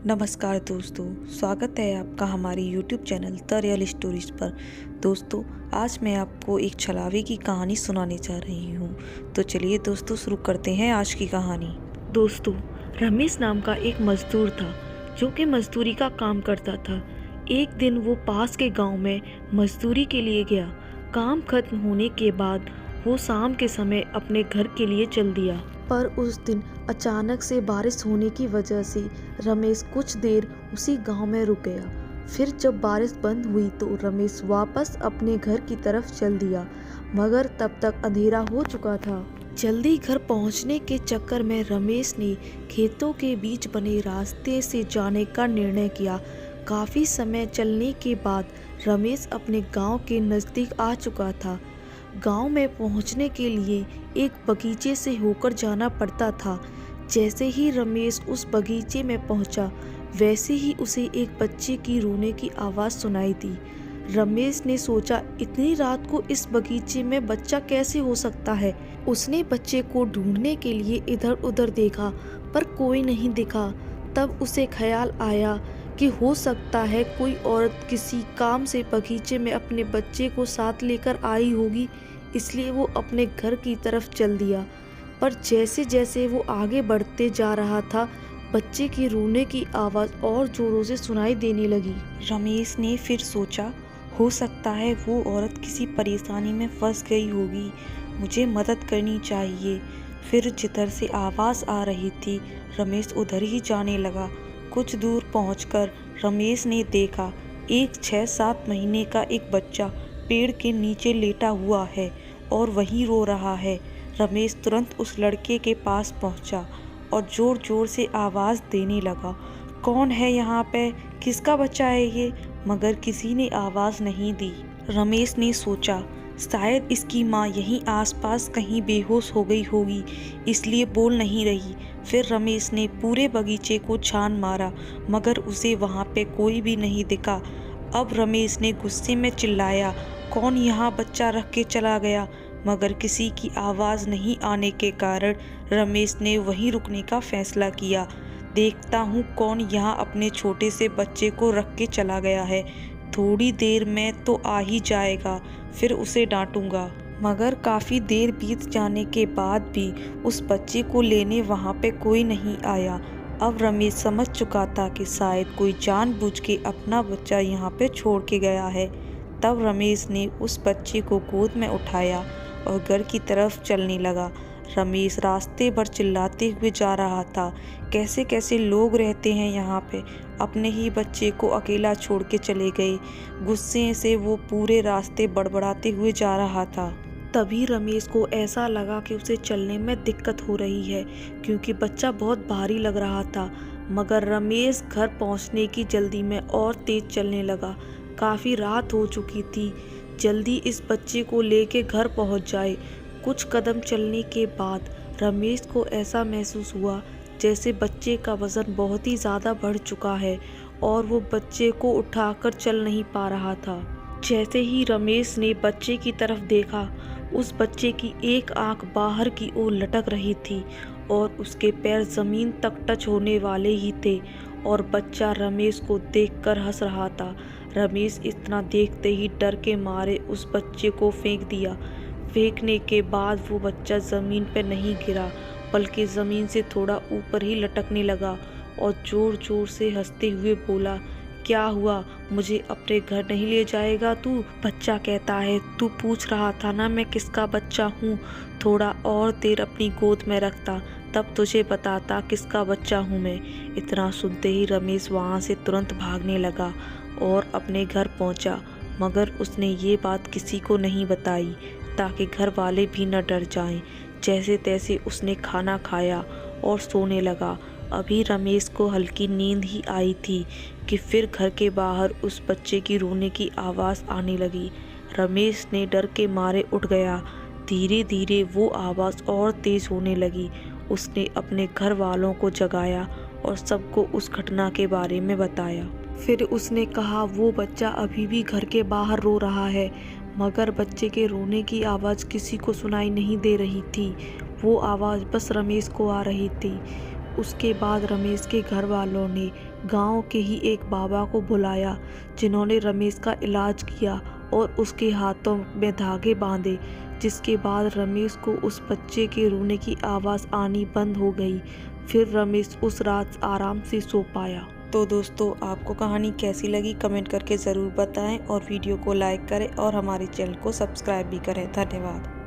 नमस्कार दोस्तों, स्वागत है आपका हमारे YouTube channel the real stories पर। दोस्तों, आज मैं आपको एक छलावे की कहानी सुनाने जा रही हूँ। तो चलिए दोस्तों, शुरू करते हैं आज की कहानी। दोस्तों, रमेश नाम का एक मजदूर था जो कि मजदूरी का काम करता था। एक दिन वो पास के गांव में मजदूरी के लिए गया। काम खत्म होने के बाद वो शाम के समय अपने घर के लिए चल दिया, पर उस दिन अचानक से बारिश होने की वजह से रमेश कुछ देर उसी गांव में रुक गया। फिर जब बारिश बंद हुई तो रमेश वापस अपने घर की तरफ चल दिया, मगर तब तक अंधेरा हो चुका था। जल्दी घर पहुंचने के चक्कर में रमेश ने खेतों के बीच बने रास्ते से जाने का निर्णय किया। काफ़ी समय चलने के बाद रमेश अपने गांव के नज़दीक आ चुका था। गांव में पहुंचने के लिए एक बगीचे से होकर जाना पड़ता था। जैसे ही रमेश उस बगीचे में पहुंचा, वैसे ही उसे एक बच्चे की रोने की आवाज़ सुनाई दी। रमेश ने सोचा, इतनी रात को इस बगीचे में बच्चा कैसे हो सकता है। उसने बच्चे को ढूंढने के लिए इधर उधर देखा, पर कोई नहीं दिखा। तब उसे ख्याल आया कि हो सकता है कोई औरत किसी काम से बगीचे में अपने बच्चे को साथ लेकर आई होगी, इसलिए वो अपने घर की तरफ चल दिया। पर जैसे जैसे वो आगे बढ़ते जा रहा था, बच्चे की रोने की आवाज़ और ज़ोरों से सुनाई देने लगी। रमेश ने फिर सोचा, हो सकता है वो औरत किसी परेशानी में फंस गई होगी, मुझे मदद करनी चाहिए। फिर जिधर से आवाज़ आ रही थी, रमेश उधर ही जाने लगा। कुछ दूर पहुंचकर रमेश ने देखा, एक 6-7 महीने का एक बच्चा पेड़ के नीचे लेटा हुआ है और वहीं रो रहा है। रमेश तुरंत उस लड़के के पास पहुंचा और ज़ोर ज़ोर से आवाज़ देने लगा, कौन है यहाँ पे, किसका बच्चा है ये? मगर किसी ने आवाज़ नहीं दी। रमेश ने सोचा, शायद इसकी माँ यहीं आसपास कहीं बेहोश हो गई होगी, इसलिए बोल नहीं रही। फिर रमेश ने पूरे बगीचे को छान मारा, मगर उसे वहाँ पे कोई भी नहीं दिखा। अब रमेश ने गुस्से में चिल्लाया, कौन यहाँ बच्चा रख के चला गया? मगर किसी की आवाज़ नहीं आने के कारण रमेश ने वहीं रुकने का फैसला किया। देखता हूँ कौन यहाँ अपने छोटे से बच्चे को रख के चला गया है। थोड़ी देर में तो आ ही जाएगा, फिर उसे डांटूंगा। मगर काफ़ी देर बीत जाने के बाद भी उस बच्चे को लेने वहाँ पे कोई नहीं आया। अब रमेश समझ चुका था कि शायद कोई जानबूझ के अपना बच्चा यहाँ पे छोड़ के गया है। तब रमेश ने उस बच्चे को गोद में उठाया और घर की तरफ चलने लगा। रमेश रास्ते भर चिल्लाते हुए जा रहा था, कैसे कैसे लोग रहते हैं यहाँ पे, अपने ही बच्चे को अकेला छोड़ के चले गए। गुस्से से वो पूरे रास्ते बड़बड़ाते हुए जा रहा था। तभी रमेश को ऐसा लगा कि उसे चलने में दिक्कत हो रही है, क्योंकि बच्चा बहुत भारी लग रहा था। मगर रमेश घर पहुंचने की जल्दी में और तेज चलने लगा। काफ़ी रात हो चुकी थी, जल्दी इस बच्चे को लेके घर पहुंच जाए। कुछ कदम चलने के बाद रमेश को ऐसा महसूस हुआ जैसे बच्चे का वज़न बहुत ही ज़्यादा बढ़ चुका है और वो बच्चे को उठाकर चल नहीं पा रहा था। जैसे ही रमेश ने बच्चे की तरफ देखा, उस बच्चे की एक आंख बाहर की ओर लटक रही थी और उसके पैर ज़मीन तक टच होने वाले ही थे और बच्चा रमेश को देखकर हंस रहा था। रमेश इतना देखते ही डर के मारे उस बच्चे को फेंक दिया। फेंकने के बाद वो बच्चा ज़मीन पर नहीं गिरा, बल्कि ज़मीन से थोड़ा ऊपर ही लटकने लगा और ज़ोर ज़ोर से हंसते हुए बोला, क्या हुआ, मुझे अपने घर नहीं ले जाएगा तू? बच्चा कहता है, तू पूछ रहा था ना मैं किसका बच्चा हूँ, थोड़ा और देर अपनी गोद में रखता, तब तुझे बताता किसका बच्चा हूँ मैं। इतना सुनते ही रमेश वहाँ से तुरंत भागने लगा और अपने घर पहुँचा। मगर उसने ये बात किसी को नहीं बताई, ताकि घर वाले भी न डर जाएं। जैसे तैसे उसने खाना खाया और सोने लगा। अभी रमेश को हल्की नींद ही आई थी कि फिर घर के बाहर उस बच्चे की रोने की आवाज़ आने लगी। रमेश ने डर के मारे उठ गया। धीरे धीरे वो आवाज़ और तेज़ होने लगी। उसने अपने घर वालों को जगाया और सबको उस घटना के बारे में बताया। फिर उसने कहा, वो बच्चा अभी भी घर के बाहर रो रहा है, मगर बच्चे के रोने की आवाज़ किसी को सुनाई नहीं दे रही थी। वो आवाज़ बस रमेश को आ रही थी। उसके बाद रमेश के घर वालों ने गांव के ही एक बाबा को बुलाया, जिन्होंने रमेश का इलाज किया और उसके हाथों में धागे बांधे, जिसके बाद रमेश को उस बच्चे के रोने की आवाज़ आनी बंद हो गई। फिर रमेश उस रात आराम से सो पाया। तो दोस्तों, आपको कहानी कैसी लगी कमेंट करके ज़रूर बताएं और वीडियो को लाइक करें और हमारे चैनल को सब्सक्राइब भी करें। धन्यवाद।